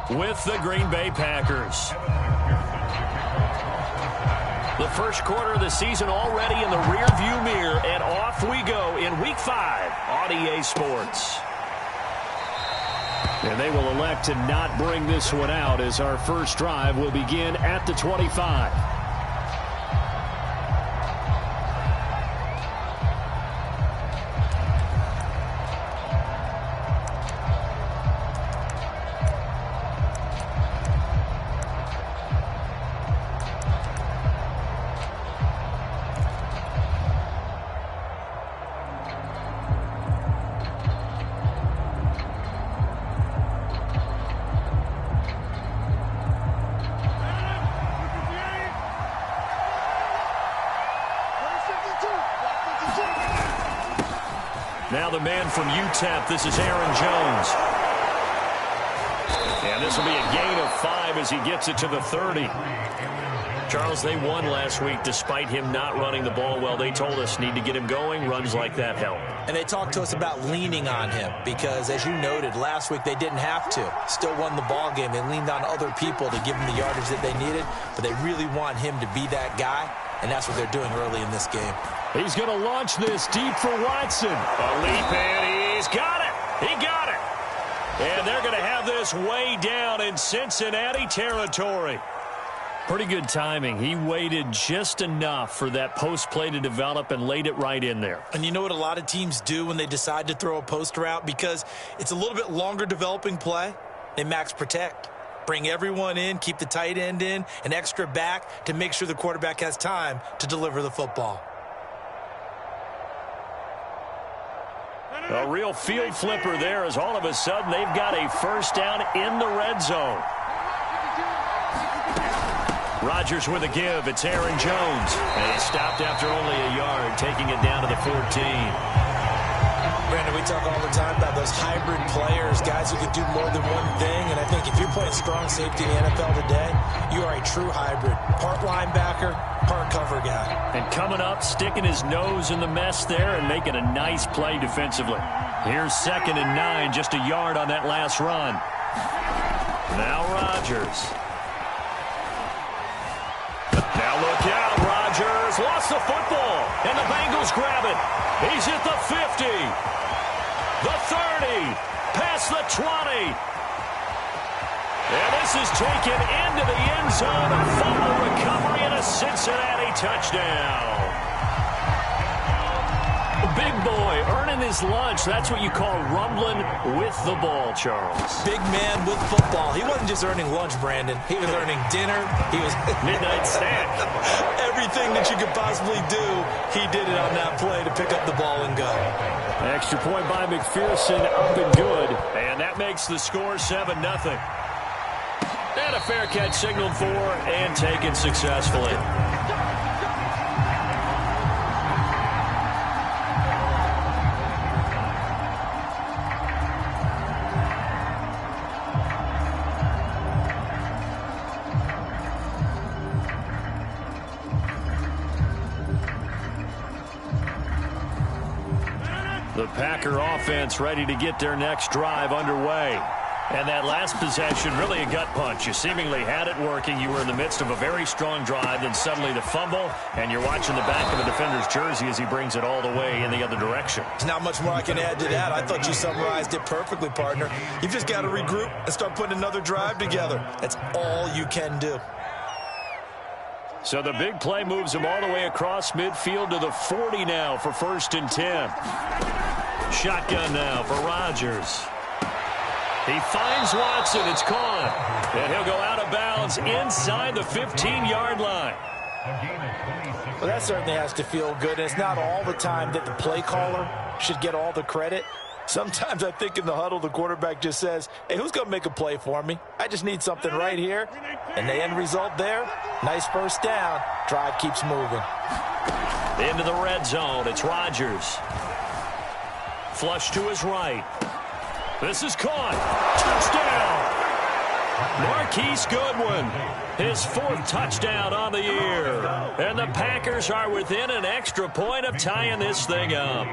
with the Green Bay Packers. The first quarter of the season already in the rearview mirror, and off we go in Week 5 on EA Sports. And they will elect to not bring this one out as our first drive will begin at the 25. Now the man from UTEP, this is Aaron Jones. And this will be a gain of 5 as he gets it to the 30. Charles, they won last week despite him not running the ball well. They told us need to get him going. Runs like that help. And they talked to us about leaning on him because, as you noted, last week they didn't have to. Still won the ball game. They leaned on other people to give him the yardage that they needed, but they really want him to be that guy, and that's what they're doing early in this game. He's going to launch this deep for Watson. A leap, and he's got it. He got it. And they're going to have this way down in Cincinnati territory. Pretty good timing. He waited just enough for that post play to develop and laid it right in there. And you know what a lot of teams do when they decide to throw a post route? Because it's a little bit longer developing play, they max protect. Bring everyone in, keep the tight end in, an extra back to make sure the quarterback has time to deliver the football. A real field flipper there as all of a sudden they've got a first down in the red zone. Rodgers with a give. It's Aaron Jones. And he stopped after only a yard, taking it down to the 14. Brandon, we talk all the time about those hybrid players, guys who can do more than one thing. And I think if you're playing strong safety in the NFL today, you are a true hybrid. Part linebacker, part cover guy. And coming up, sticking his nose in the mess there and making a nice play defensively. Here's 2nd and 9, just a yard on that last run. Now Rodgers. Now look out, Rodgers lost the football, and the Bengals grab it. He's at the 50, the 30, past the 20. And this is taken into the end zone, a fumble recovery and a Cincinnati touchdown. Big boy earning his lunch. That's what you call rumbling with the ball, Charles. Big man with football. He wasn't just earning lunch, Brandon. He was earning dinner. He was midnight snack. Everything that you could possibly do, he did it on that play to pick up the ball and go. Extra point by McPherson, up and good. And that makes the score 7-0. And a fair catch signaled for and taken successfully. The Packer offense ready to get their next drive underway. And that last possession, really a gut punch. You seemingly had it working. You were in the midst of a very strong drive, then suddenly the fumble, and you're watching the back of the defender's jersey as he brings it all the way in the other direction. There's not much more I can add to that. I thought you summarized it perfectly, partner. You've just got to regroup and start putting another drive together. That's all you can do. So the big play moves him all the way across midfield to the 40 now for 1st and 10. Shotgun now for Rodgers. He finds Watson. It's caught. And he'll go out of bounds inside the 15-yard line. Well, that certainly has to feel good. And it's not all the time that the play caller should get all the credit. Sometimes I think in the huddle, the quarterback just says, hey, who's going to make a play for me? I just need something right here. And the end result there, nice first down. Drive keeps moving. Into the red zone. It's Rodgers. Flush to his right. This is caught. Touchdown. Marquise Goodwin. His 4th touchdown on the year. And the Packers are within an extra point of tying this thing up.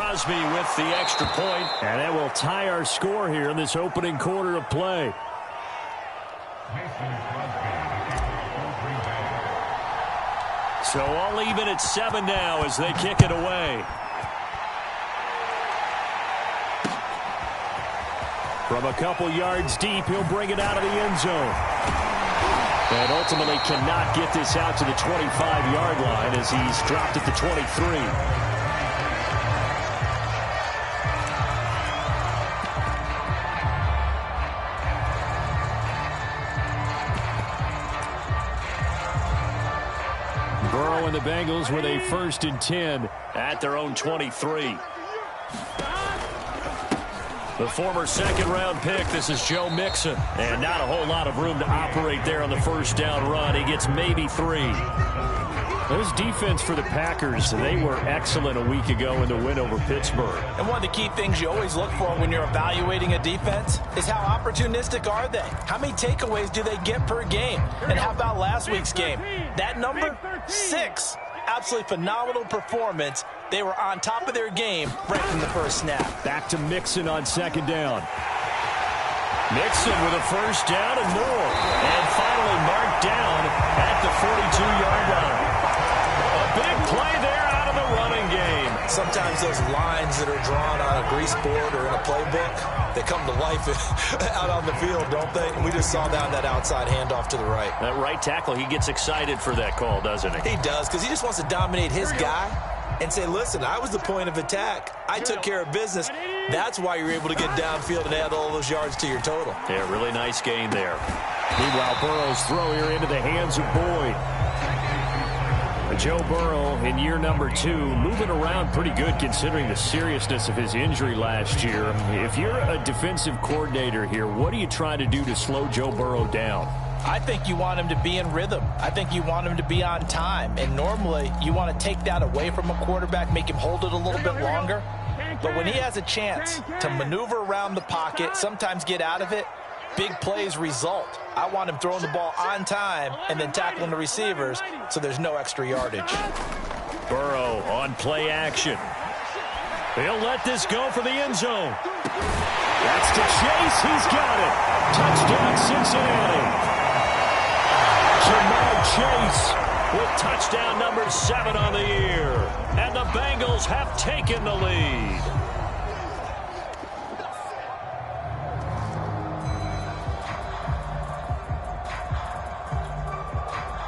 Crosby with the extra point. And that will tie our score here in this opening quarter of play. So all even at 7 now as they kick it away. From a couple yards deep, he'll bring it out of the end zone. And ultimately cannot get this out to the 25-yard line as he's dropped at the 23. Burrow and the Bengals with a 1st and 10 at their own 23. The former second-round pick, this is Joe Mixon. And not a whole lot of room to operate there on the first down run. He gets maybe 3. Those defense for the Packers, they were excellent a week ago in the win over Pittsburgh. And one of the key things you always look for when you're evaluating a defense is how opportunistic are they? How many takeaways do they get per game? And how about last week's game? That number, 6. Absolutely phenomenal performance. They were on top of their game right from the first snap. Back to Mixon on 2nd down. Mixon with a 1st down and more. And finally marked down at the 42-yard line. A big play there out of the running game. Sometimes those lines that are drawn on a grease board or in a playbook, they come to life out on the field, don't they? And we just saw that outside handoff to the right. That right tackle, he gets excited for that call, doesn't he? He does, because he just wants to dominate his guy and say, listen, I was the point of attack. I took care of business. That's why you're able to get downfield and add all those yards to your total. Yeah, really nice gain there. Meanwhile, Burrow's throw here into the hands of Boyd. Joe Burrow in year number 2, moving around pretty good considering the seriousness of his injury last year. If you're a defensive coordinator here, what do you try to do to slow Joe Burrow down? I think you want him to be in rhythm. I think you want him to be on time. And normally you want to take that away from a quarterback, make him hold it a little bit longer. But when he has a chance to maneuver around the pocket, sometimes get out of it, big plays result. I want him throwing the ball on time and then tackling the receivers so there's no extra yardage. Burrow on play action. He'll let this go for the end zone. That's to Chase. He's got it. Touchdown, Cincinnati. Jamar Chase with touchdown number 7 on the year. And the Bengals have taken the lead.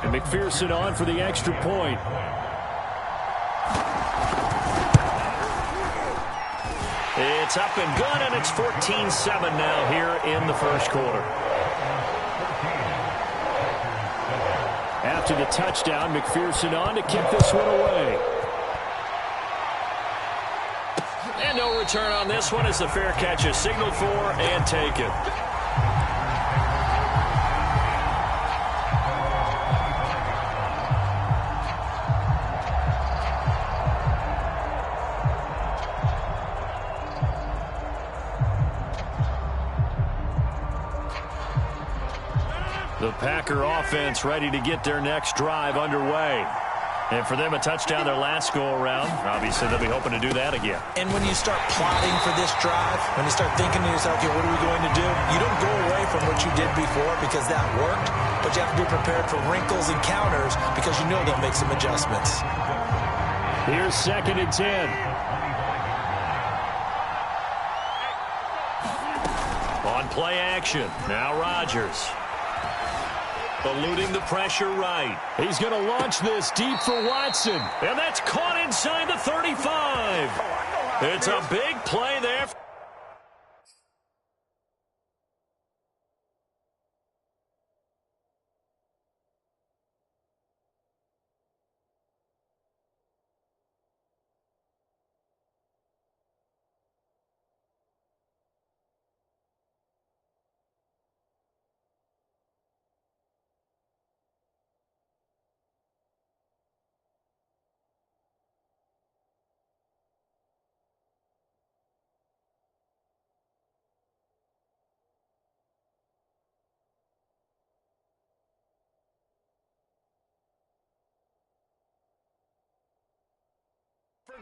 And McPherson on for the extra point. It's up and good, and it's 14-7 now here in the first quarter. After the touchdown, McPherson on to kick this one away. And no return on this one as the fair catch is signaled for and taken. The Packer offense ready to get their next drive underway. And for them, a touchdown their last go-around. Obviously, they'll be hoping to do that again. And when you start plotting for this drive, when you start thinking to yourself, okay, what are we going to do? You don't go away from what you did before because that worked, but you have to be prepared for wrinkles and counters because you know they'll make some adjustments. Here's 2nd and 10. On play action, now Rodgers. Eluding the pressure right. He's going to launch this deep for Watson. And that's caught inside the 35. It's a big play there.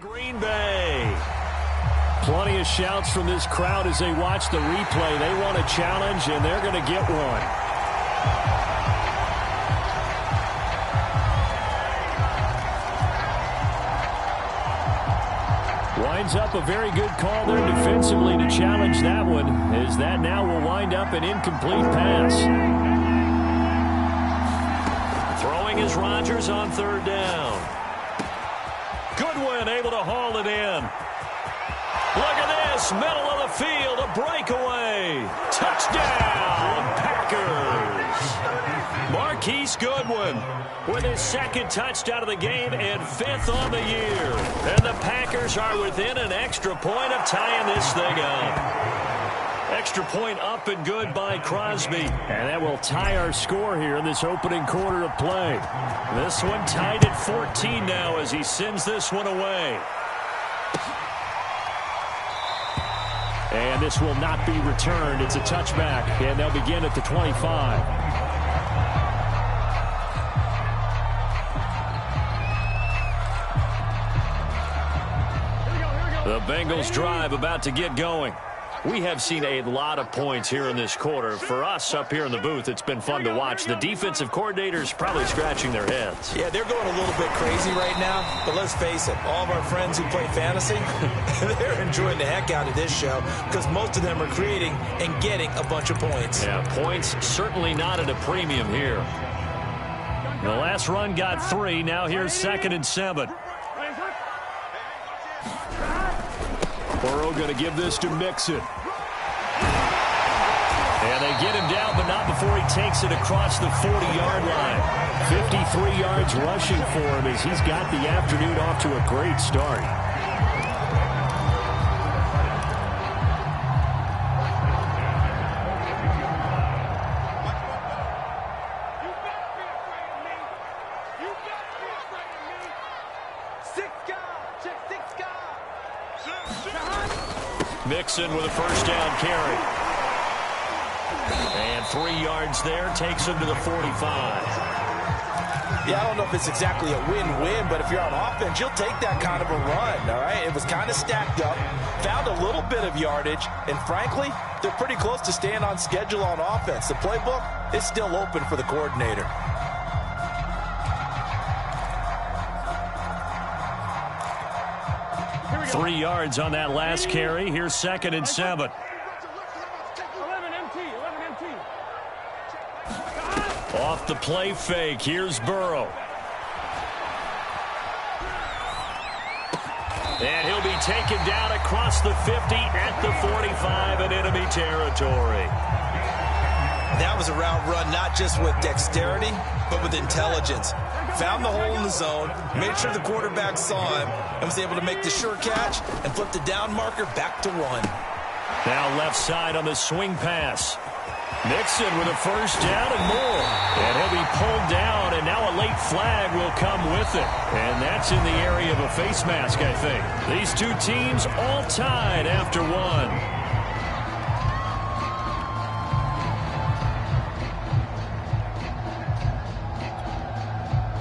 Green Bay. Plenty of shouts from this crowd as they watch the replay. They want a challenge, and they're going to get one. Winds up a very good call there defensively to challenge that one, as that now will wind up an incomplete pass. Throwing is Rodgers on third down. Goodwin able to haul it in. Look at this, middle of the field, a breakaway. Touchdown, Packers. Marquise Goodwin with his second touchdown of the game and 5th on the year. And the Packers are within an extra point of tying this thing up. Extra point up and good by Crosby. And that will tie our score here in this opening quarter of play. This one tied at 14 now as he sends this one away. And this will not be returned. It's a touchback, and they'll begin at the 25. The Bengals drive about to get going. We have seen a lot of points here in this quarter. For us up here in the booth, it's been fun to watch. The defensive coordinators probably scratching their heads. Yeah, they're going a little bit crazy right now, but let's face it, all of our friends who play fantasy, they're enjoying the heck out of this show because most of them are creating and getting a bunch of points. Yeah, points certainly not at a premium here. The last run got 3. Now here's 2nd and 7. Burrow going to give this to Mixon. And they get him down, but not before he takes it across the 40-yard line. 53 yards rushing for him as he's got the afternoon off to a great start. Mixon with a first down carry. And 3 yards there takes him to the 45. Yeah, I don't know if it's exactly a win-win, but if you're on offense, you'll take that kind of a run, all right? It was kind of stacked up, found a little bit of yardage, and frankly, they're pretty close to staying on schedule on offense. The playbook is still open for the coordinator. Three yards on that last carry. Here's 2nd and 7. Off the play fake. Here's Burrow. And he'll be taken down across the 50 at the 45 in enemy territory. That was a route run not just with dexterity, but with intelligence. Found the hole in the zone, made sure the quarterback saw him, and was able to make the sure catch and flip the down marker back to 1. Now left side on the swing pass. Mixon with a first down and more. And he'll be pulled down, and now a late flag will come with it. And that's in the area of a face mask, I think. These two teams all tied after 1.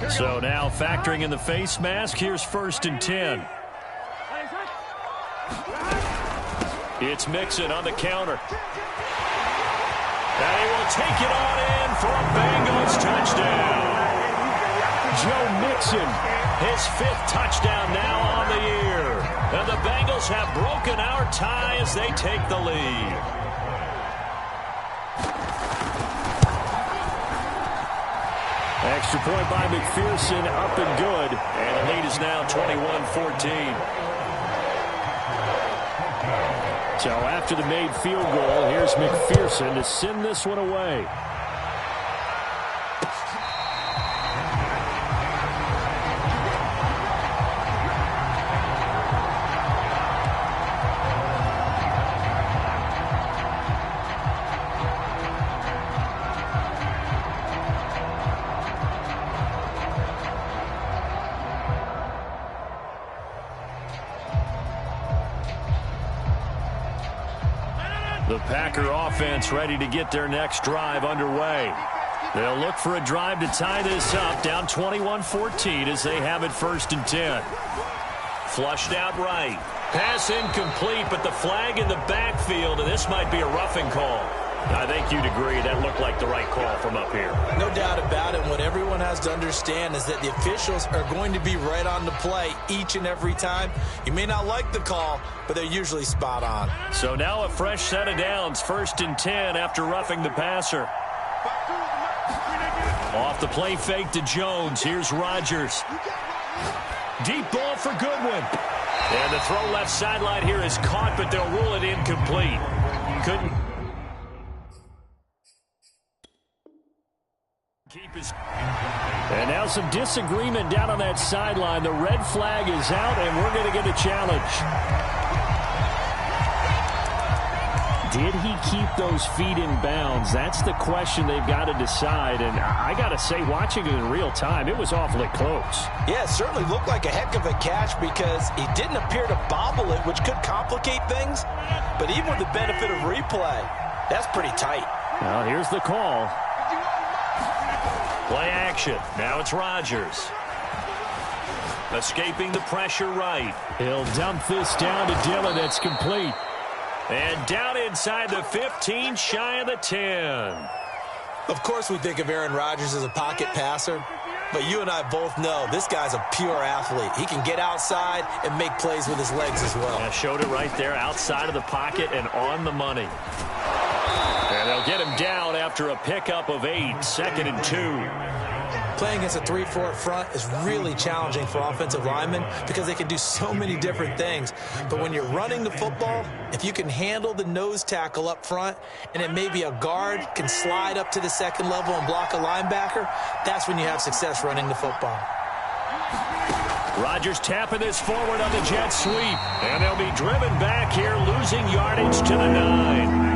So now factoring in the face mask, here's 1st and 10. It's Mixon on the counter. And he will take it on in for a Bengals touchdown. Joe Mixon, his 5th touchdown now on the year. And the Bengals have broken our tie as they take the lead. extra point by McPherson, up and good. And the lead is now 21-14. So after the made field goal, here's McPherson to send this one away. The Packer offense ready to get their next drive underway. They'll look for a drive to tie this up, down 21-14 as they have it 1st and 10. Flushed out right. Pass incomplete, but the flag in the backfield, and this might be a roughing call. I think you'd agree that looked like the right call from up here. No doubt about it. What everyone has to understand is that the officials are going to be right on the play each and every time. You may not like the call, but they're usually spot on. So now a fresh set of downs, 1st and 10 after roughing the passer. Off the play fake to Jones. Here's Rodgers. Deep ball for Goodwin. And the throw left sideline here is caught, but they'll rule it incomplete. Couldn't keep his... And now some disagreement down on that sideline. The red flag is out, and we're going to get a challenge. Did he keep those feet in bounds? That's the question they've got to decide. And I got to say, watching it in real time, it was awfully close. Yeah, it certainly looked like a heck of a catch because he didn't appear to bobble it, which could complicate things. But even with the benefit of replay, that's pretty tight. Well, here's the call. Play action. Now it's Rodgers. Escaping the pressure right. He'll dump this down to Dillon. It's complete. And down inside the 15, shy of the 10. Of course we think of Aaron Rodgers as a pocket passer, but you and I both know this guy's a pure athlete. He can get outside and make plays with his legs as well. Yeah, showed it right there, outside of the pocket and on the money. And they'll get him down after a pickup of 8, 2nd and 2. Playing against a 3-4 front is really challenging for offensive linemen because they can do so many different things. But when you're running the football, if you can handle the nose tackle up front and then maybe a guard can slide up to the second level and block a linebacker, that's when you have success running the football. Rodgers tapping this forward on the jet sweep. And they'll be driven back here, losing yardage to the 9.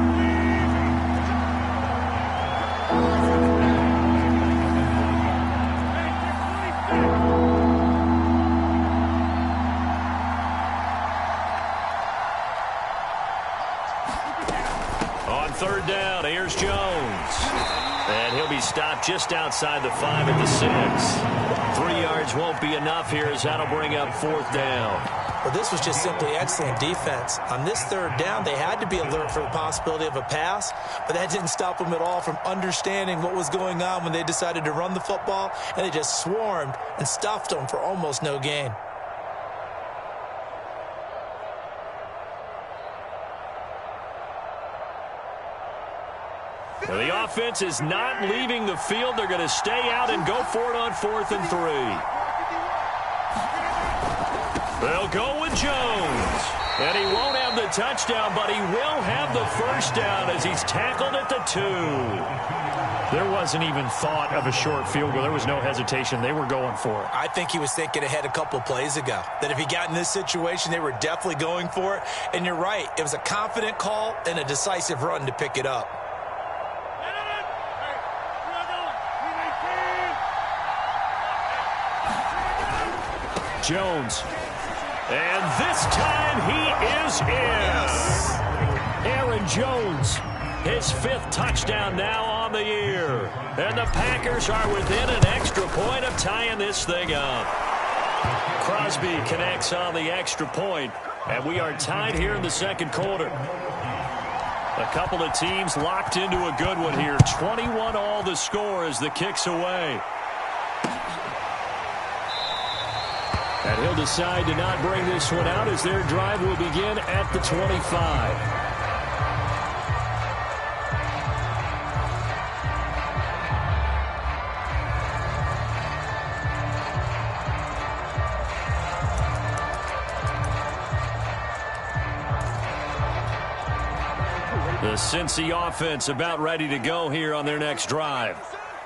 On 3rd down, here's Jones. And he'll be stopped just outside the 5 at the 6. 3 yards won't be enough here as that'll bring up 4th down. Well, this was just simply excellent defense. On this 3rd down, they had to be alert for the possibility of a pass, but that didn't stop them at all from understanding what was going on when they decided to run the football, and they just swarmed and stuffed them for almost no gain. Well, the offense is not leaving the field. They're going to stay out and go for it on 4th and 3. They'll go with Jones. And he won't have the touchdown, but he will have the 1st down as he's tackled at the 2. There wasn't even thought of a short field goal. There was no hesitation. They were going for it. I think he was thinking ahead a couple of plays ago, that if he got in this situation, they were definitely going for it. And you're right. It was a confident call and a decisive run to pick it up. Jones. And this time he is in. Yes. Aaron Jones. His 5th touchdown now on the year. And the Packers are within an extra point of tying this thing up. Crosby connects on the extra point, and we are tied here in the 2nd quarter. A couple of teams locked into a good one here. 21 all the score as the kick's away. And he'll decide to not bring this one out as their drive will begin at the 25. The Cincy offense about ready to go here on their next drive.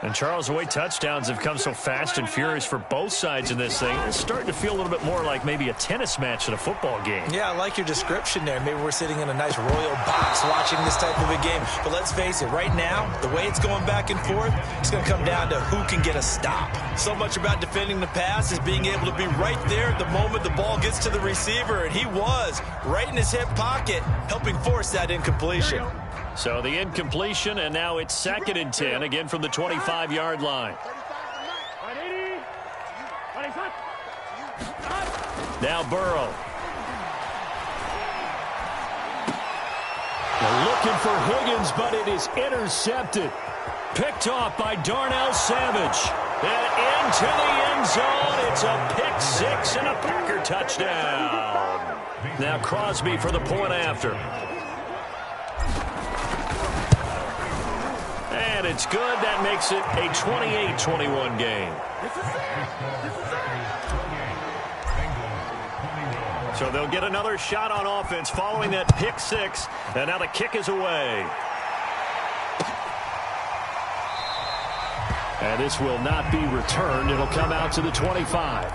And, Charles, the way touchdowns have come so fast and furious for both sides in this thing, it's starting to feel a little bit more like maybe a tennis match than a football game. Yeah, I like your description there. Maybe we're sitting in a nice royal box watching this type of a game. But let's face it, right now, the way it's going back and forth, it's going to come down to who can get a stop. So much about defending the pass is being able to be right there at the moment the ball gets to the receiver, and he was right in his hip pocket, helping force that incompletion. So the incompletion, and now it's 2nd and 10, again from the 25-yard line. Now Burrow. looking for Higgins, but it is intercepted. Picked off by Darnell Savage. And into the end zone. It's a pick six and a Packer touchdown. Now Crosby for the point after. And it's good. That makes it a 28-21 game. So they'll get another shot on offense following that pick six. And now the kick is away. And this will not be returned. It'll come out to the 25.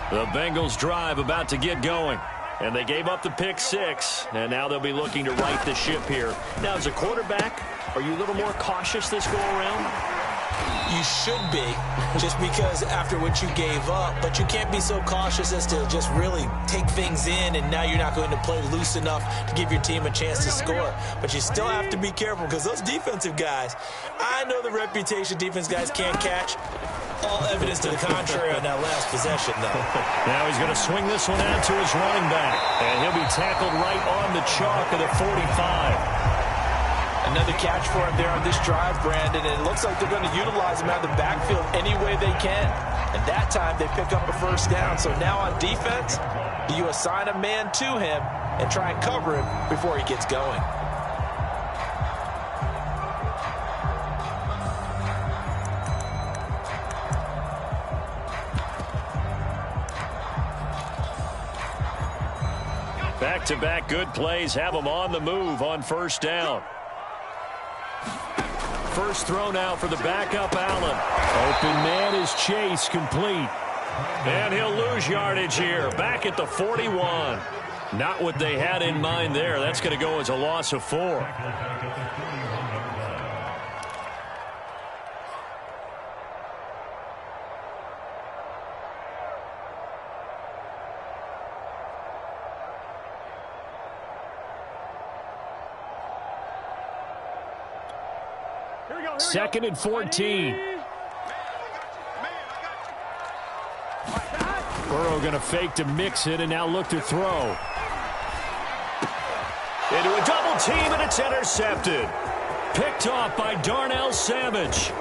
The Bengals drive about to get going. And they gave up the pick six. And now they'll be looking to right the ship here. Now, as a quarterback, are you a little more cautious this go around? You should be, just because after what you gave up. But you can't be so cautious as to just really take things in, and now you're not going to play loose enough to give your team a chance to score. But you still have to be careful, because those defensive guys, I know the reputation defense guys can't catch. All evidence to the contrary on that last possession, though. Now he's going to swing this one out to his running back. And he'll be tackled right on the chalk of the 45. Another catch for him there on this drive, Brandon. And it looks like they're going to utilize him out of the backfield any way they can. And that time they pick up a first down. So now on defense, do you assign a man to him and try and cover him before he gets going? Back-to-back good plays have them on the move on first down. First throw now for the backup, Allen. Open man is Chase, complete. And he'll lose yardage here. Back at the 41. Not what they had in mind there. That's going to go as a loss of 4. Second and 14. Burrow going to fake to mix it and now look to throw. Into a double team, and it's intercepted. Picked off by Darnell Savage.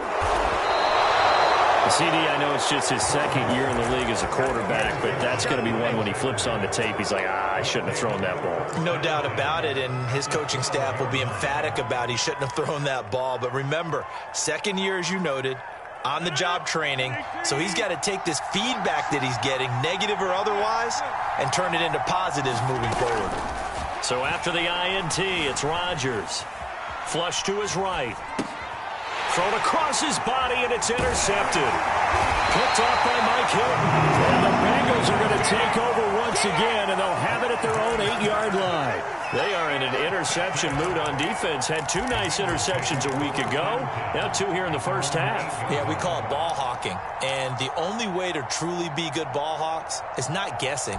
CD, I know it's just his second year in the league as a quarterback, but that's going to be one when he flips on the tape. He's like, I shouldn't have thrown that ball. No doubt about it, and his coaching staff will be emphatic about he shouldn't have thrown that ball. But remember, second year, as you noted, on-the-job training, so he's got to take this feedback that he's getting, negative or otherwise, and turn it into positives moving forward. So after the INT, it's Rodgers. Flush to his right. Thrown across his body, and it's intercepted. Picked off by Mike Hilton. And the Bengals are going to take over once again, and they'll have it at their own 8-yard line. They are in an interception mood on defense. Had 2 nice interceptions a week ago. Now 2 here in the first half. Yeah, we call it ball hawking. And the only way to truly be good ball hawks is not guessing.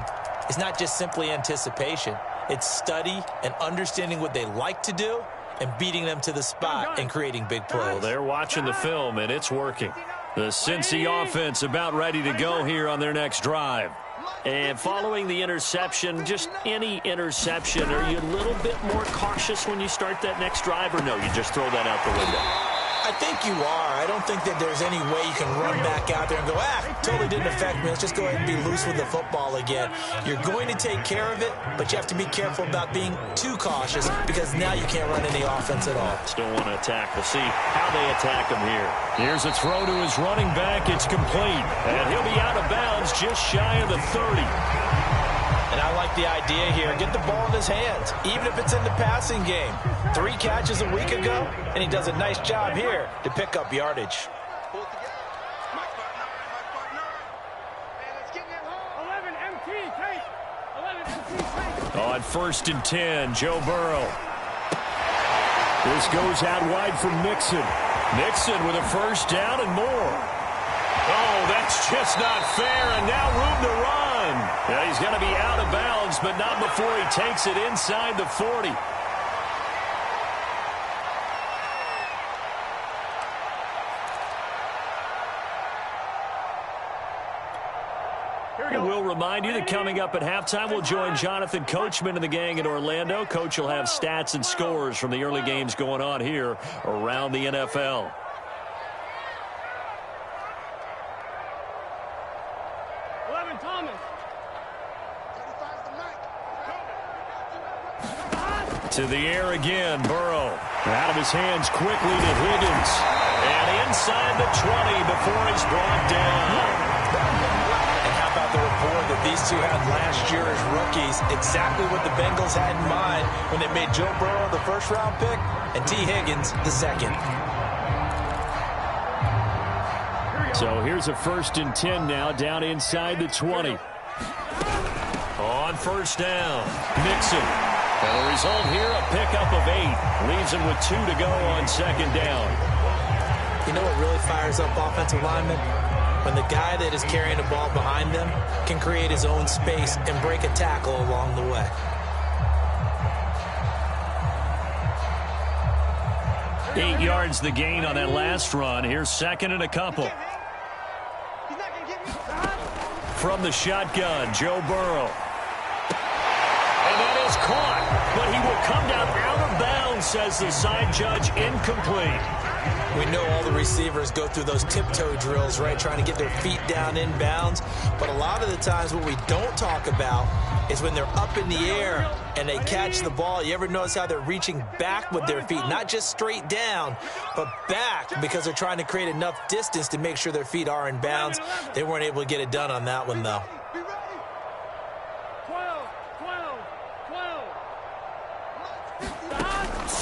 It's not just simply anticipation. It's study and understanding what they like to do and beating them to the spot and creating big plays. Well, they're watching the film, and it's working. The Cincy offense about ready to go here on their next drive. And following the interception, just any interception, are you a little bit more cautious when you start that next drive, or no, you just throw that out the window? I think you are. I don't think that there's any way you can run back out there and go, totally didn't affect me. Let's just go ahead and be loose with the football again. You're going to take care of it, but you have to be careful about being too cautious because now you can't run any offense at all. Still want to attack. We'll see how they attack him here. Here's a throw to his running back. It's complete. And he'll be out of bounds just shy of the 30. And I like the idea here. Get the ball in his hands, even if it's in the passing game. 3 catches a week ago, and he does a nice job here to pick up yardage. On 1st and 10, Joe Burrow. This goes out wide for Mixon. Mixon with a first down and more. Oh, that's just not fair, and now room to run. Yeah, he's going to be out of bounds, but not before he takes it inside the 40. And we'll remind you that coming up at halftime, we'll join Jonathan Coachman and the gang in Orlando. Coach will have stats and scores from the early games going on here around the NFL. To the air again, Burrow. Out of his hands quickly to Higgins. And inside the 20 before he's brought down. And how about the rapport that these two had last year as rookies? Exactly what the Bengals had in mind when they made Joe Burrow the first-round pick and T. Higgins the second. So here's a 1st and 10 now, down inside the 20. On first down, Mixon. And the result here, a pickup of 8. Leaves him with 2 to go on 2nd down. You know what really fires up offensive linemen? When the guy that is carrying the ball behind them can create his own space and break a tackle along the way. 8 yards the gain on that last run. Here's 2nd and a couple. From the shotgun, Joe Burrow. And that is caught, but he will come down out of bounds, says the side judge, incomplete. We know all the receivers go through those tiptoe drills, right, trying to get their feet down in bounds. But a lot of the times what we don't talk about is when they're up in the air and they catch the ball. You ever notice how they're reaching back with their feet, not just straight down, but back, because they're trying to create enough distance to make sure their feet are in bounds. They weren't able to get it done on that one, though.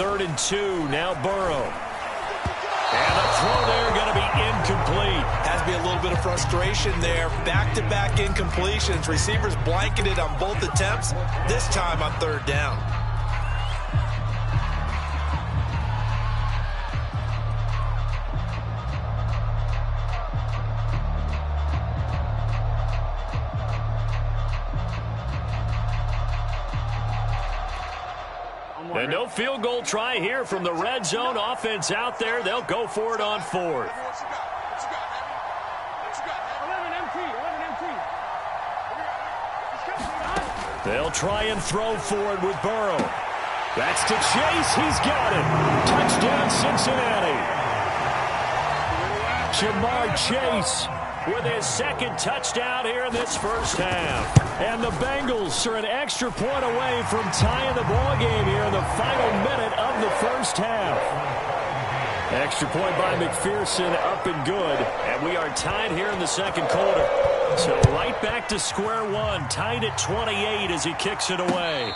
3rd and 2, now Burrow. And the throw there going to be incomplete. Has to be a little bit of frustration there. Back-to-back incompletions. Receivers blanketed on both attempts, this time on 3rd down. And no field goal try here from the red zone. Offense out there. They'll go for it on 4th. They'll try and throw for it with Burrow. That's to Chase. He's got it. Touchdown, Cincinnati. Jamar Chase with his 2nd touchdown here in this first half. And the Bengals are an extra point away from tying the ball game here in the final minute of the first half. Extra point by McPherson, up and good. And we are tied here in the 2nd quarter. So right back to square one, tied at 28 as he kicks it away.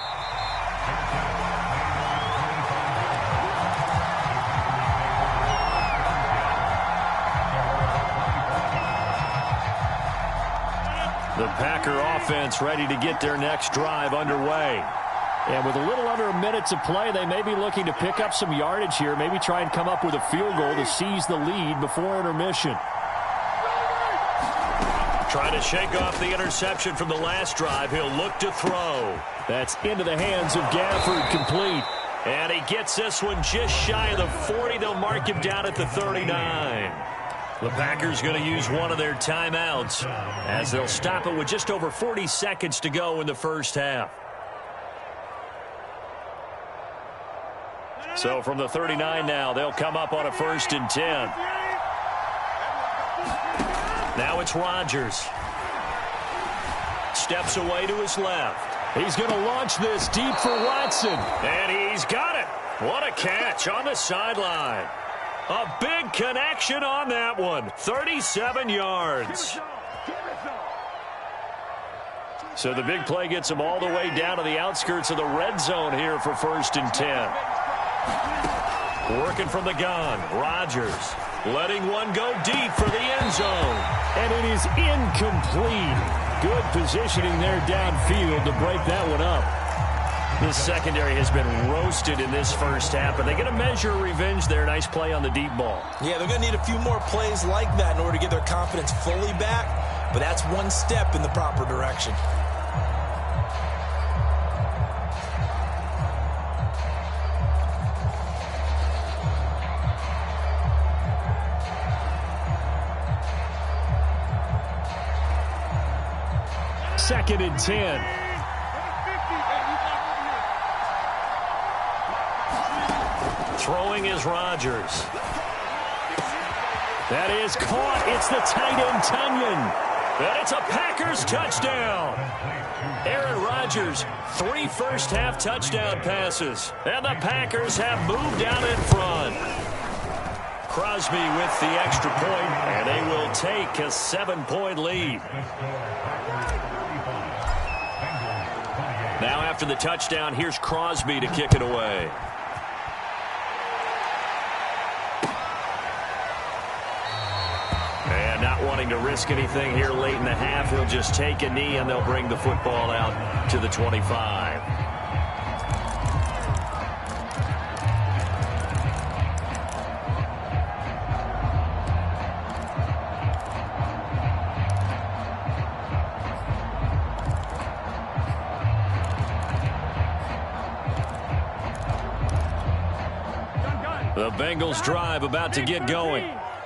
The Packer offense ready to get their next drive underway. And with a little under a minute to play, they may be looking to pick up some yardage here, maybe try and come up with a field goal to seize the lead before intermission. Trying to shake off the interception from the last drive. He'll look to throw. That's into the hands of Gafford, complete. And he gets this one just shy of the 40. They'll mark him down at the 39. The Packers going to use one of their timeouts as they'll stop it with just over 40 seconds to go in the first half. So from the 39 now, they'll come up on a 1st and 10. Now it's Rodgers. Steps away to his left. He's going to launch this deep for Watson. And he's got it. What a catch on the sideline. A big connection on that one. 37 yards. So the big play gets him all the way down to the outskirts of the red zone here for 1st and 10. Working from the gun, Rodgers letting one go deep for the end zone. And it is incomplete. Good positioning there downfield to break that one up. This secondary has been roasted in this first half, but they get a measure of revenge there. Nice play on the deep ball. Yeah, they're going to need a few more plays like that in order to get their confidence fully back, but that's one step in the proper direction. 2nd and 10. Throwing is Rodgers. That is caught. It's the tight end, Tunyon. And it's a Packers touchdown. Aaron Rodgers, 3 first-half touchdown passes. And the Packers have moved out in front. Crosby with the extra point, and they will take a 7-point lead. Now after the touchdown, here's Crosby to kick it away. And not wanting to risk anything here late in the half, he'll just take a knee and they'll bring the football out to the 25. The Bengals drive about to get going.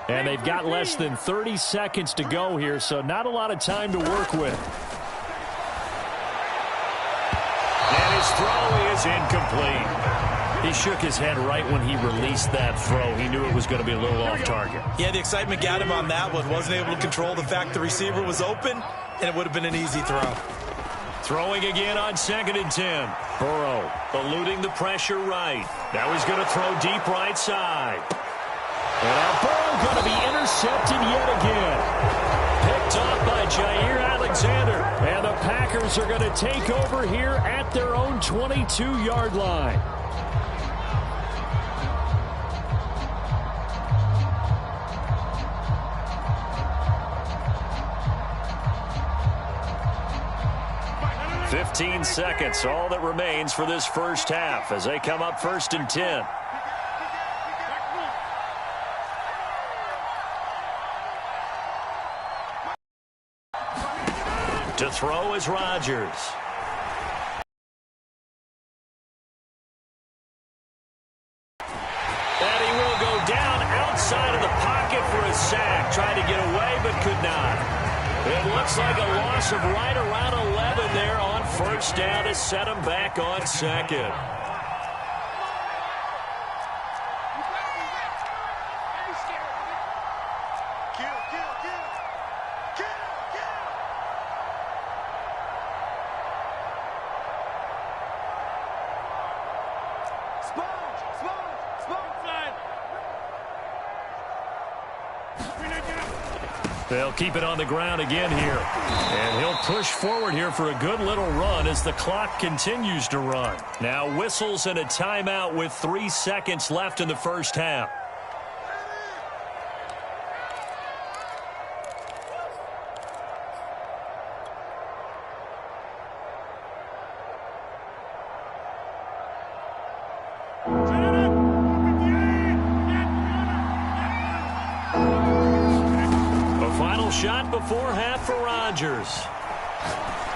And they've got less than 30 seconds to go here, so not a lot of time to work with. And his throw is incomplete. He shook his head right when he released that throw. He knew it was going to be a little off target. Yeah, the excitement got him on that one. Wasn't able to control the fact the receiver was open, and it would have been an easy throw. Throwing again on 2nd and 10. Burrow eluding the pressure right. Now he's going to throw deep right side. And now Burrow going to be intercepted yet again. Picked off by Jair Alexander. And the Packers are going to take over here at their own 22-yard line. "15 seconds, all that remains for this first half as they come up 1st and 10. To throw is Rodgers. And he will go down outside of the pocket for a sack. Tried to get away but could not. It looks like a loss of right around 11 there on 1st down to set him back on 2nd. They'll keep it on the ground again here. And he'll push forward here for a good little run as the clock continues to run. Now whistles and a timeout with 3 seconds left in the first half. Shot before half for Rodgers.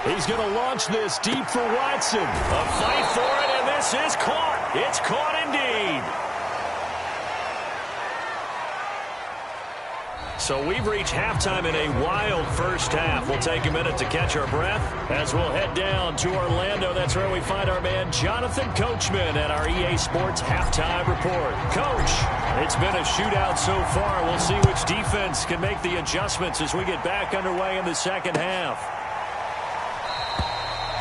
He's going to launch this deep for Watson. A fight for it, and this is caught. It's caught indeed. So we've reached halftime in a wild first half. We'll take a minute to catch our breath as we'll head down to Orlando. That's where we find our man Jonathan Coachman at our EA Sports Halftime Report. Coach, it's been a shootout so far. We'll see which defense can make the adjustments as we get back underway in the second half.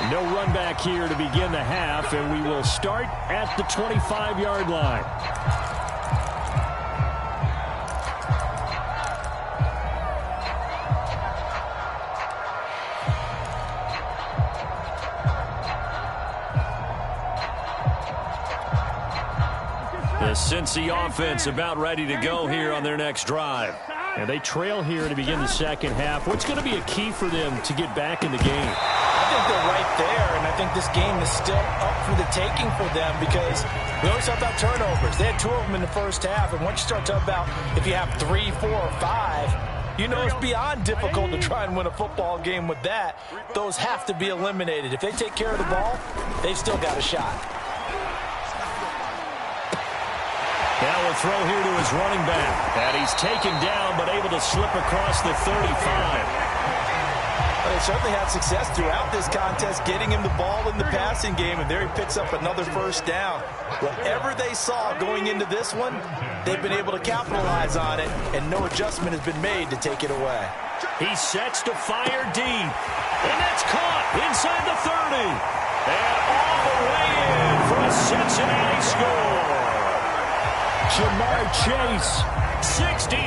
No run back here to begin the half, and we will start at the 25-yard line. The Cincy offense about ready to go here on their next drive. And they trail here to begin the second half. What's going to be a key for them to get back in the game? I think they're right there, and I think this game is still up for the taking for them because we always talk about turnovers. They had 2 of them in the first half, and once you start talking about if you have 3, 4, or 5, you know it's beyond difficult to try and win a football game with that. Those have to be eliminated. If they take care of the ball, they've still got a shot. Now a throw here to his running back. And he's taken down but able to slip across the 35. Well, they certainly had success throughout this contest, getting him the ball in the passing game, and there he picks up another first down. Whatever they saw going into this one, they've been able to capitalize on it, and no adjustment has been made to take it away. He sets to fire deep, and that's caught inside the 30. And all the way in for a Cincinnati score. Jamar Chase. 63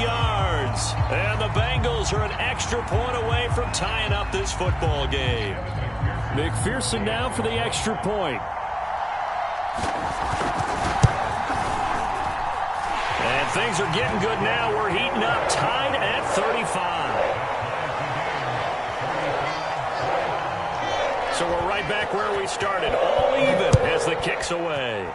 yards. And the Bengals are an extra point away from tying up this football game. McPherson now for the extra point. And things are getting good now. We're heating up, tied at 35. So we're right back where we started, all even as the kick's away.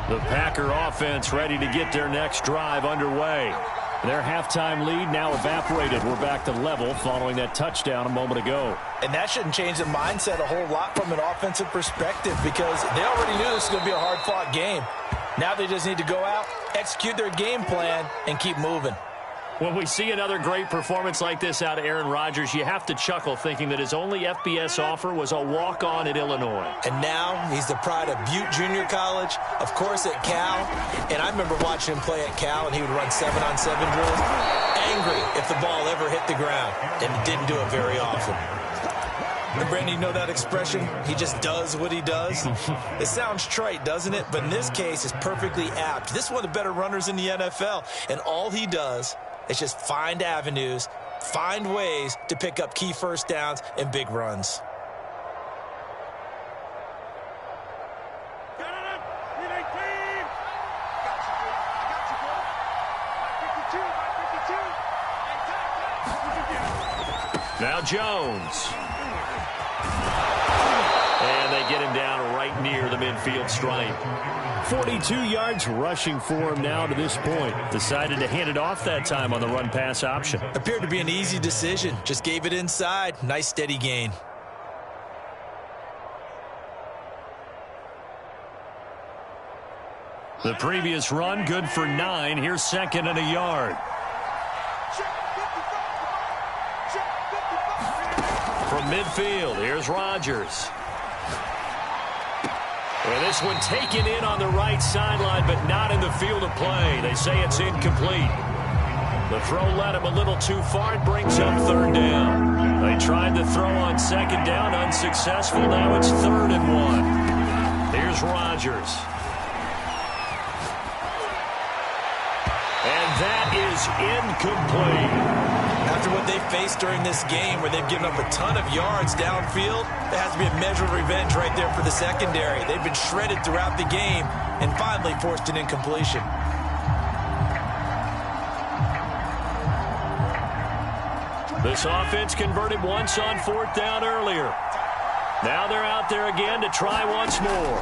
The Packer offense ready to get their next drive underway. Their halftime lead now evaporated. We're back to level following that touchdown a moment ago. And that shouldn't change the mindset a whole lot from an offensive perspective because they already knew this was going to be a hard-fought game. Now they just need to go out, execute their game plan, and keep moving. When we see another great performance like this out of Aaron Rodgers, you have to chuckle thinking that his only FBS offer was a walk-on at Illinois. And now he's the pride of Butte Junior College, of course at Cal. And I remember watching him play at Cal, and he would run 7-on-7 drills. Angry if the ball ever hit the ground, and he didn't do it very often. And Brandon, you know that expression? He just does what he does? It sounds trite, doesn't it? But in this case, it's perfectly apt. This is one of the better runners in the NFL, and all he does is just find avenues, find ways to pick up key first downs and big runs. Now Jones. And they get him down right near the midfield stripe. 42 yards rushing for him now to this point. Decided to hand it off that time on the run-pass option. Appeared to be an easy decision. Just gave it inside. Nice steady gain. The previous run, good for 9. Here's second and a yard. From midfield, here's Rodgers. And this one taken in on the right sideline, but not in the field of play. They say it's incomplete. The throw led him a little too far and brings up third down. They tried to throw on second down, unsuccessful. Now it's 3rd and 1. Here's Rodgers. And that is incomplete. After what they faced during this game where they've given up a ton of yards downfield, there has to be a measure of revenge right there for the secondary. They've been shredded throughout the game and finally forced an incompletion. This offense converted once on 4th down earlier. Now they're out there again to try once more.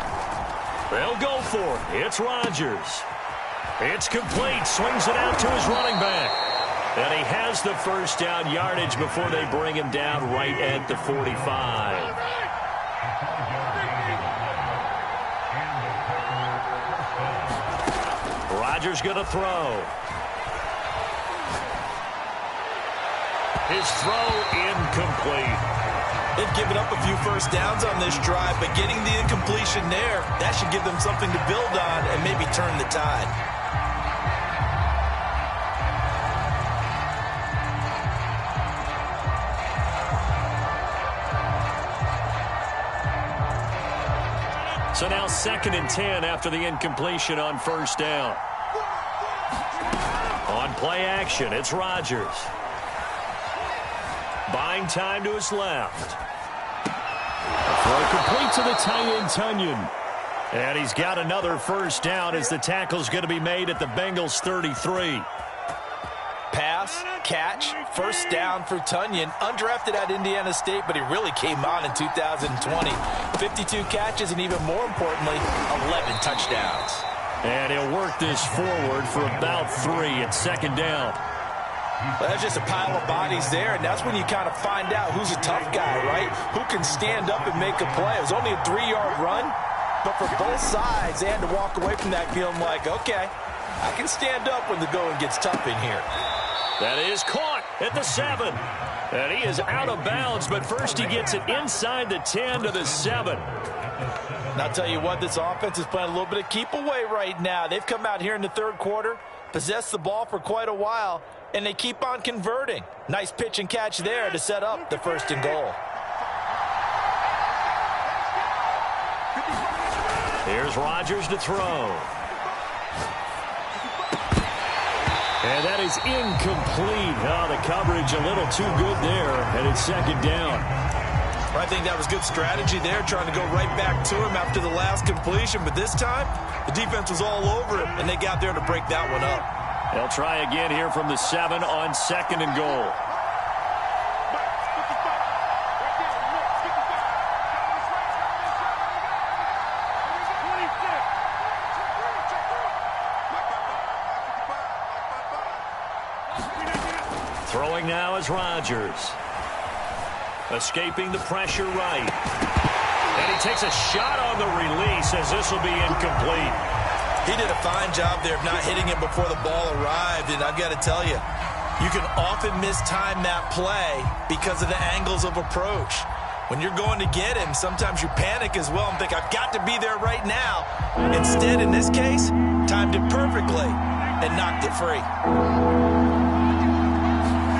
They'll go for it. It's Rodgers. It's complete. Swings it out to his running back. And he has the first down yardage before they bring him down right at the 45. Rodgers going to throw. His throw incomplete. They've given up a few first downs on this drive, but getting the incompletion there, that should give them something to build on and maybe turn the tide. So now 2nd and 10 after the incompletion on first down. On play action, it's Rodgers. Buying time to his left. Throw complete to the tight end, Tunyon. And he's got another first down as the tackle's going to be made at the Bengals 33. Pass, catch, first down for Tunyon. Undrafted at Indiana State, but he really came on in 2020. 52 catches and even more importantly, 11 touchdowns. And he'll work this forward for about 3 at second down. Well, that's just a pile of bodies there, and that's when you kind of find out who's a tough guy, right? Who can stand up and make a play. It was only a 3-yard run, but for both sides, they had to walk away from that feeling like, okay, I can stand up when the going gets tough in here. That is caught at the 7. And he is out of bounds, but first he gets it inside the 10 to the 7. And I'll tell you what, this offense is playing a little bit of keep away right now. They've come out here in the third quarter, possessed the ball for quite a while, and they keep on converting. Nice pitch and catch there to set up the 1st and goal. Here's Rodgers to throw. And that is incomplete. Oh, the coverage a little too good there, and it's second down. I think that was good strategy there, trying to go right back to him after the last completion. But this time, the defense was all over him, and they got there to break that one up. They'll try again here from the 7 on 2nd and goal. Throwing now is Rodgers. Escaping the pressure right. And he takes a shot on the release as this will be incomplete. He did a fine job there of not hitting it before the ball arrived. And I've got to tell you, you can often mistime that play because of the angles of approach. When you're going to get him, sometimes you panic as well and think, I've got to be there right now. Instead, in this case, timed it perfectly and knocked it free.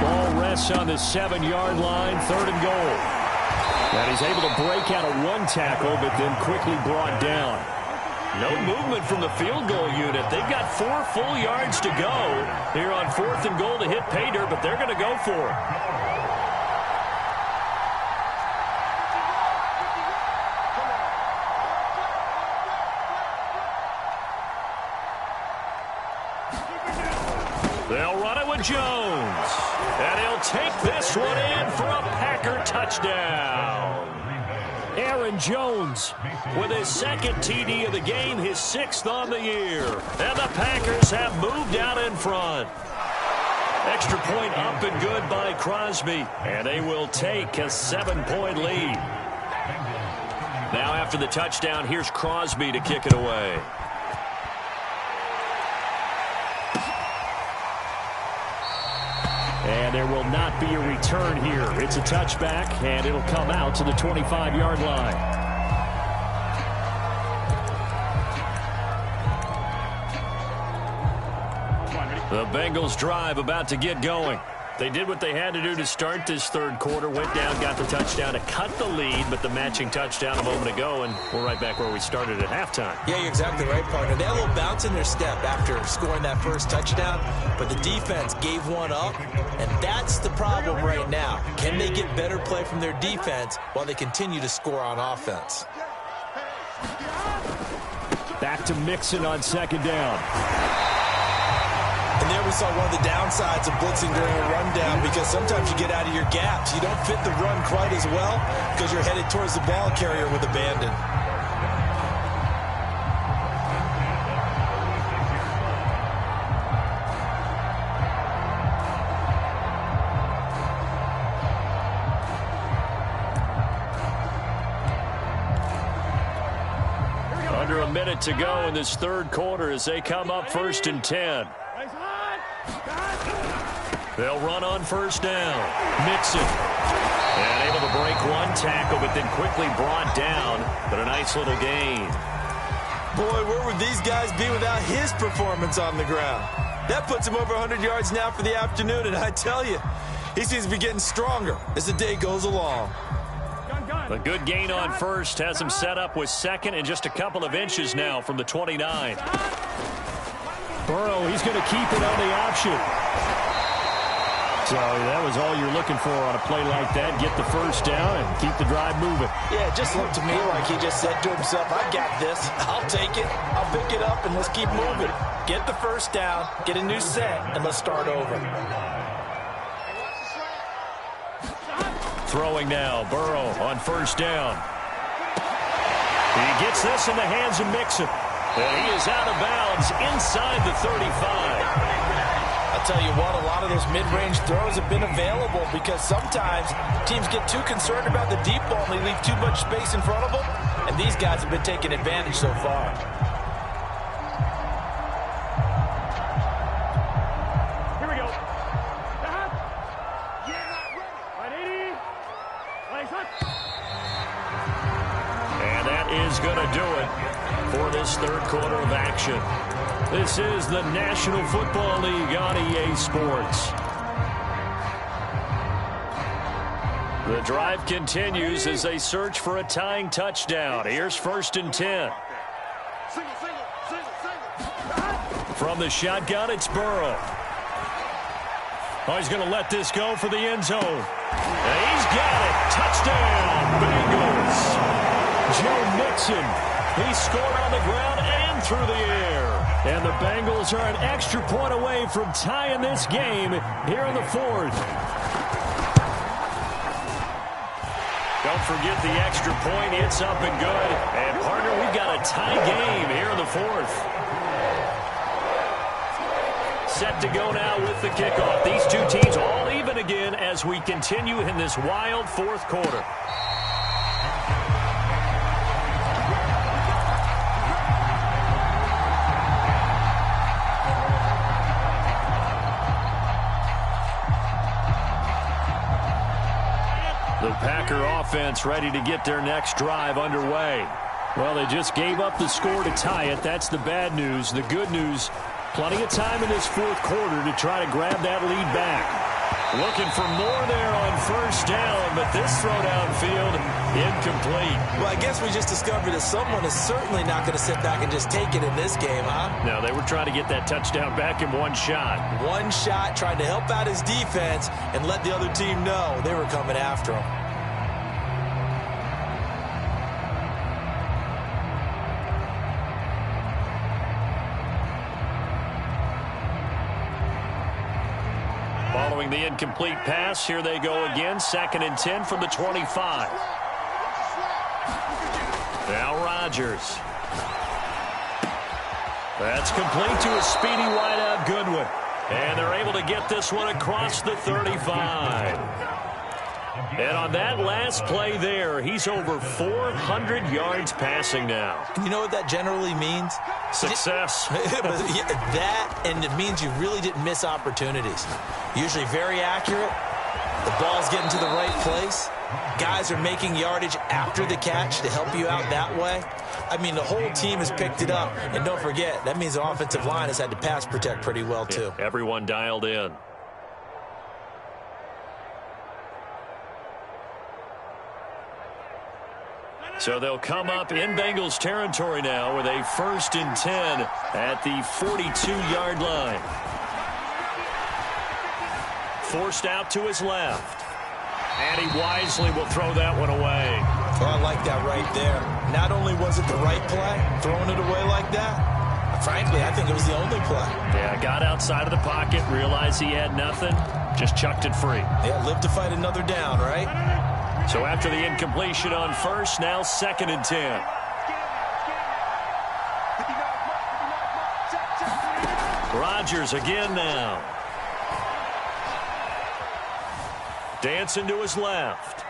Ball rests on the 7-yard line, 3rd and goal. And he's able to break out of one tackle, but then quickly brought down. No movement from the field goal unit. They've got 4 full yards to go here on 4th and goal to hit pay dirt, but they're going to go for it. They'll run it with Jones. And he'll take this one in for a Packer touchdown. Aaron Jones with his 2nd TD of the game, his 6th on the year. And the Packers have moved out in front. Extra point up and good by Crosby. And they will take a 7-point lead. Now after the touchdown, here's Crosby to kick it away. And there will not be a return here. It's a touchback, and it'll come out to the 25-yard line. The Bengals drive about to get going. They did what they had to do to start this third quarter, went down, got the touchdown to cut the lead, but the matching touchdown a moment ago, and we're right back where we started at halftime. Yeah, you're exactly right, partner. They had a little bounce in their step after scoring that first touchdown, but the defense gave one up, and that's the problem right now. Can they get better play from their defense while they continue to score on offense? Back to Mixon on 2nd down. And there we saw one of the downsides of blitzing during a rundown, because sometimes you get out of your gaps. You don't fit the run quite as well because you're headed towards the ball carrier with abandon. Under a minute to go in this third quarter as they come up 1st and 10. They'll run on 1st down. Mixon. And able to break one tackle, but then quickly brought down. But a nice little gain. Boy, where would these guys be without his performance on the ground? That puts him over 100 yards now for the afternoon, and I tell you, he seems to be getting stronger as the day goes along. A good gain on 1st has him set up with 2nd and just a couple of inches now from the 29. Burrow, he's going to keep it on the option. So that was all you're looking for on a play like that. Get the 1st down and keep the drive moving. Yeah, it just looked to me like he just said to himself, I got this. I'll take it. I'll pick it up, and let's keep moving. Get the 1st down, get a new set, and let's start over. Throwing now, Burrow on 1st down. He gets this in the hands of Mixon. And he is out of bounds inside the 35. I'll tell you what, a lot of those mid-range throws have been available because sometimes teams get too concerned about the deep ball and they leave too much space in front of them, and these guys have been taking advantage so far. Here we go. And that is going to do it for this third quarter of action. This is the National Football League on EA Sports. The drive continues as they search for a tying touchdown. Here's 1st and 10. From the shotgun, it's Burrow. Oh, he's going to let this go for the end zone. And he's got it. Touchdown, Bengals. Joe Mixon. He scored on the ground and through the air. And the Bengals are an extra point away from tying this game here in the 4th. Don't forget the extra point. It's up and good. And, partner, we've got a tie game here in the 4th. Set to go now with the kickoff. These two teams all even again as we continue in this wild 4th quarter. The Packer offense ready to get their next drive underway. Well, they just gave up the score to tie it. That's the bad news. The good news, plenty of time in this 4th quarter to try to grab that lead back. Looking for more there on 1st down, but this throw downfield incomplete. Well, I guess we just discovered that someone is certainly not going to sit back and just take it in this game, huh? No, they were trying to get that touchdown back in one shot. One shot, trying to help out his defense and let the other team know they were coming after him. Following the incomplete pass, here they go again. 2nd and 10 from the 25. Now Rodgers. That's complete to a speedy wideout Goodwin. And they're able to get this one across the 35. And on that last play there, he's over 400 yards passing now. You know what that generally means? Success. That, and it means you really didn't miss opportunities. Usually very accurate. The ball's getting to the right place. Guys are making yardage after the catch to help you out that way. I mean, the whole team has picked it up. And don't forget, that means the offensive line has had to pass protect pretty well, too. Yeah, everyone dialed in. So they'll come up in Bengals territory now with a 1st and 10 at the 42-yard line. Forced out to his left. And he wisely will throw that one away. Oh, I like that right there. Not only was it the right play, throwing it away like that, frankly, I think it was the only play. Yeah, got outside of the pocket, realized he had nothing, just chucked it free. Yeah, live to fight another down, right? So after the incompletion on 1st, now 2nd and 10. Rodgers again now. Dancing to his left.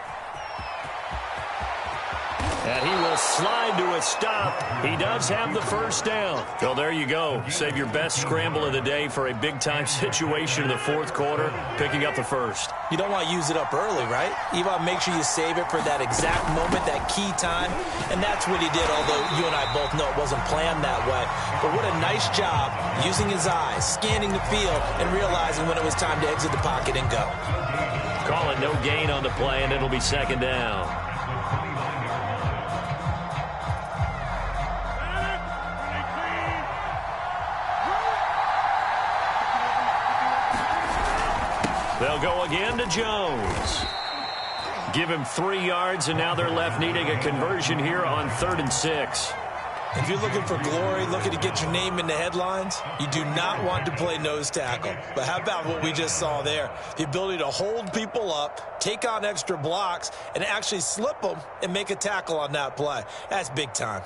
And he will slide to a stop. He does have the 1st down. Well, there you go. Save your best scramble of the day for a big-time situation in the 4th quarter, picking up the 1st. You don't want to use it up early, right? You want to make sure you save it for that exact moment, that key time. And that's what he did, although you and I both know it wasn't planned that way. But what a nice job using his eyes, scanning the field, and realizing when it was time to exit the pocket and go. Calling no gain on the play, and it'll be 2nd down. They'll go again to Jones. Give him 3 yards, and now they're left needing a conversion here on 3rd and 6. If you're looking for glory, looking to get your name in the headlines, you do not want to play nose tackle. But how about what we just saw there? The ability to hold people up, take on extra blocks, and actually slip them and make a tackle on that play. That's big time.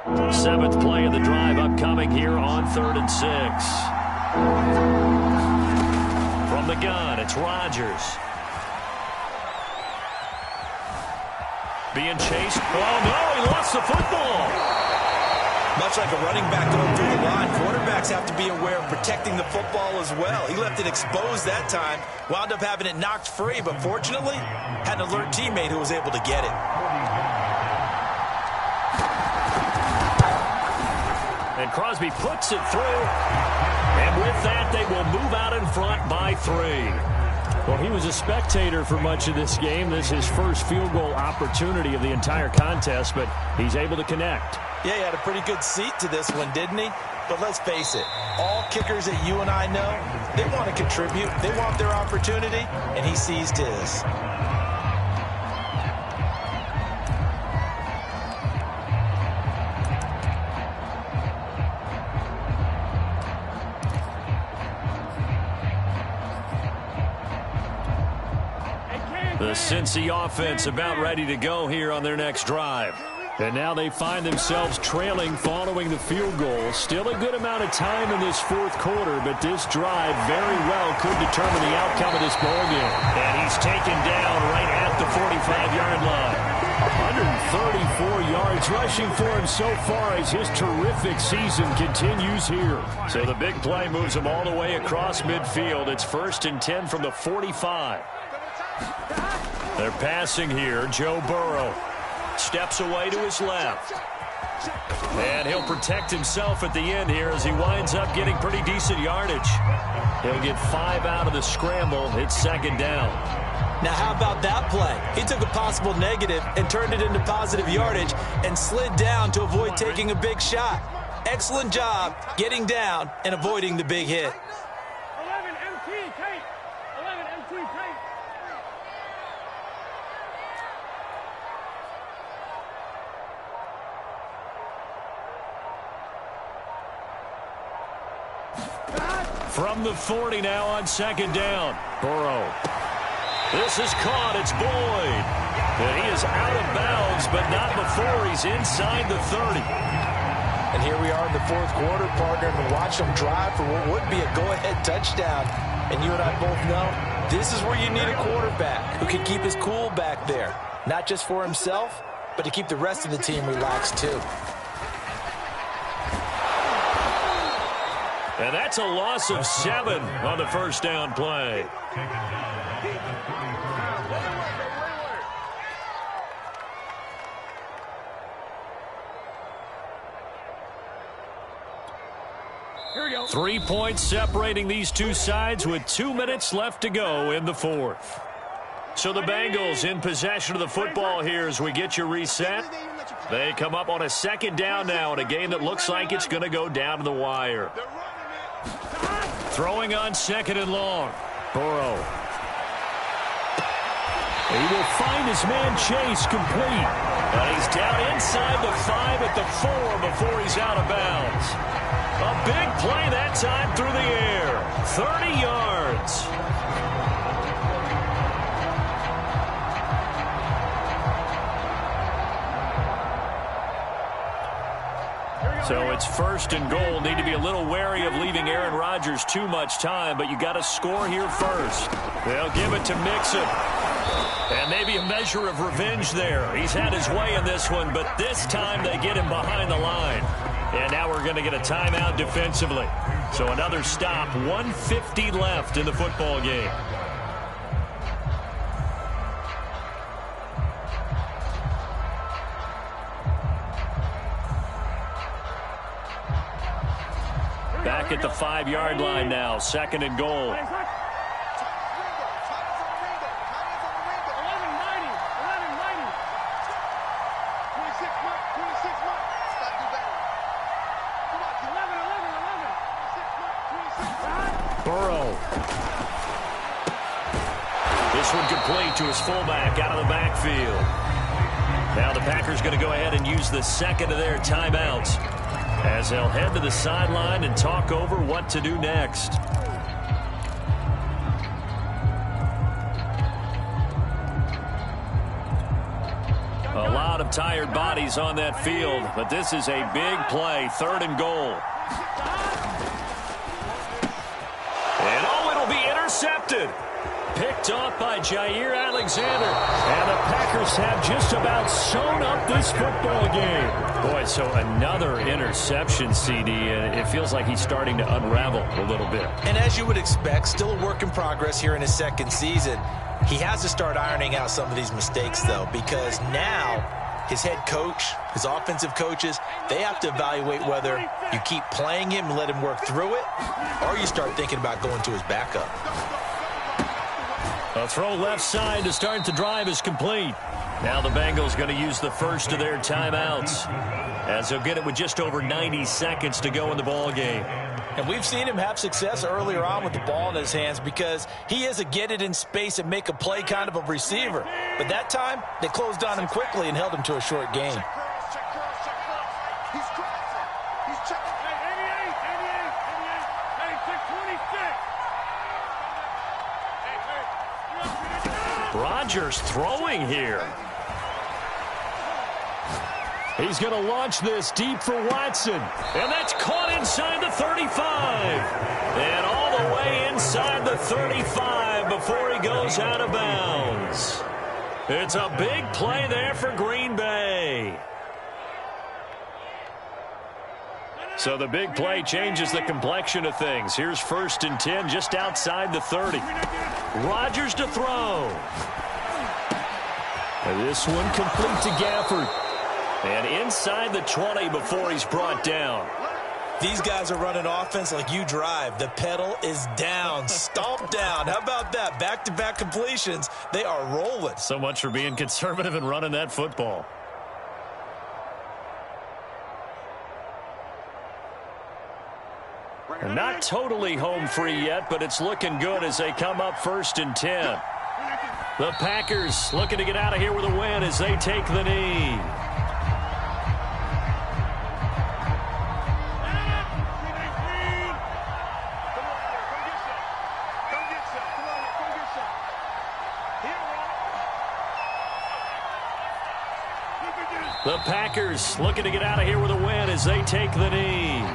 Seventh play of the drive upcoming here on 3rd and 6. From the gun, it's Rodgers. Being chased. Oh, no, he lost the football. Much like a running back going through the line, quarterbacks have to be aware of protecting the football as well. He left it exposed that time, wound up having it knocked free, but fortunately, had an alert teammate who was able to get it. And Crosby puts it through. And with that, they will move out in front by 3. Well, he was a spectator for much of this game. This is his first field goal opportunity of the entire contest, but he's able to connect. Yeah, he had a pretty good seat to this one, didn't he? But let's face it, all kickers that you and I know, they want to contribute. They want their opportunity, and he seized his. The Cincy offense about ready to go here on their next drive. And now they find themselves trailing following the field goal. Still a good amount of time in this 4th quarter, but this drive very well could determine the outcome of this ballgame. And he's taken down right at the 45-yard line. 134 yards rushing for him so far as his terrific season continues here. So the big play moves him all the way across midfield. It's 1st and 10 from the 45. They're passing here. Joe Burrow steps away to his left. And he'll protect himself at the end here as he winds up getting pretty decent yardage. He'll get 5 out of the scramble. It's 2nd down. Now, how about that play? He took a possible negative and turned it into positive yardage and slid down to avoid taking a big shot. Excellent job getting down and avoiding the big hit. 11 MT tape. 11 MT tape. From the 40 now on 2nd down. Burrow. This is caught. It's Boyd. And he is out of bounds, but not before he's inside the 30. And here we are in the 4th quarter, partner, and watch them drive for what would be a go-ahead touchdown. And you and I both know this is where you need a quarterback who can keep his cool back there. Not just for himself, but to keep the rest of the team relaxed too. And that's a loss of 7 on the 1st down play. Here we go. 3 points separating these two sides with 2 minutes left to go in the 4th. So the Bengals in possession of the football here as we get you reset. They come up on a 2nd down now in a game that looks like it's going to go down to the wire. Throwing on 2nd and long. Burrow. He will find his man Chase complete. And he's down inside the 5 at the 4 before he's out of bounds. A big play that time through the air. 30 yards. So it's 1st and goal. Need to be a little wary of leaving Aaron Rodgers too much time, but you got to score here first. They'll give it to Mixon. And maybe a measure of revenge there. He's had his way in this one, but this time they get him behind the line. And now we're going to get a timeout defensively. So another stop, 1:50 left in the football game. Back at the 5-yard line now, 2nd and goal. 1190. 26 months. 26 months. Stop do that. Come on, 11. 26 months. Burrow. This one complete to his fullback out of the backfield. Now the Packers going to go ahead and use the 2nd of their timeouts as they'll head to the sideline and talk over what to do next. A lot of tired bodies on that field, but this is a big play, 3rd and goal. And it'll be intercepted. Picked off by Jair Alexander. And the Packers have just about sewn up this football game. Boy, so another interception, CD. It feels like he's starting to unravel a little bit. And as you would expect, still a work in progress here in his 2nd season. He has to start ironing out some of these mistakes, though, because now his head coach, his offensive coaches, they have to evaluate whether you keep playing him and let him work through it, or you start thinking about going to his backup. A throw left side to start the drive is complete. Now the Bengals going to use the first of their timeouts, as they'll get it with just over 90 seconds to go in the ball game. And we've seen him have success earlier on with the ball in his hands because he is a get it in space and make a play kind of a receiver. But that time, they closed on him quickly and held him to a short gain. Check cross. He's crossing. He's checking. Hey, 88. Hey, 626. Rodgers throwing here. He's going to launch this deep for Watson. And that's caught inside the 35. And all the way inside the 35 before he goes out of bounds. It's a big play there for Green Bay. So the big play changes the complexion of things. Here's 1st and 10 just outside the 30. Rodgers to throw. And this one complete to Gafford. And inside the 20 before he's brought down. These guys are running offense like you drive. The pedal is down, stomped down. How about that? Back-to-back completions. They are rolling. So much for being conservative and running that football. And not totally home free yet, but it's looking good as they come up 1st and 10. The Packers looking to get out of here with a win as they take the knee. The Packers looking to get out of here with a win as they take the knee.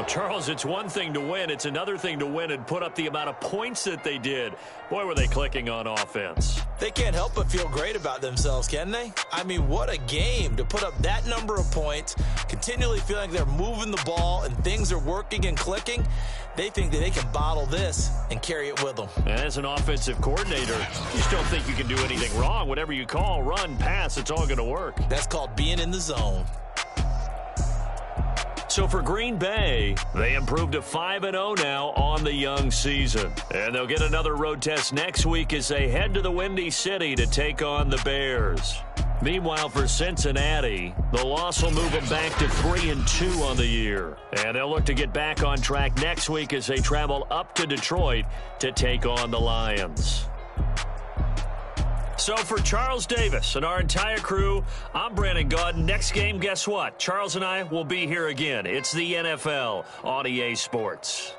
Charles, it's one thing to win. It's another thing to win and put up the amount of points that they did. Boy, were they clicking on offense. They can't help but feel great about themselves, can they? I mean, what a game to put up that number of points, continually feeling like they're moving the ball and things are working and clicking. They think that they can bottle this and carry it with them. As an offensive coordinator, you just don't think you can do anything wrong. Whatever you call, run, pass, it's all going to work. That's called being in the zone. So for Green Bay, they improved to 5-0 now on the young season. And they'll get another road test next week as they head to the Windy City to take on the Bears. Meanwhile, for Cincinnati, the loss will move them back to 3-2 on the year. And they'll look to get back on track next week as they travel up to Detroit to take on the Lions. So for Charles Davis and our entire crew, I'm Brandon Gaudin. Next game, guess what? Charles and I will be here again. It's the NFL on EA Sports.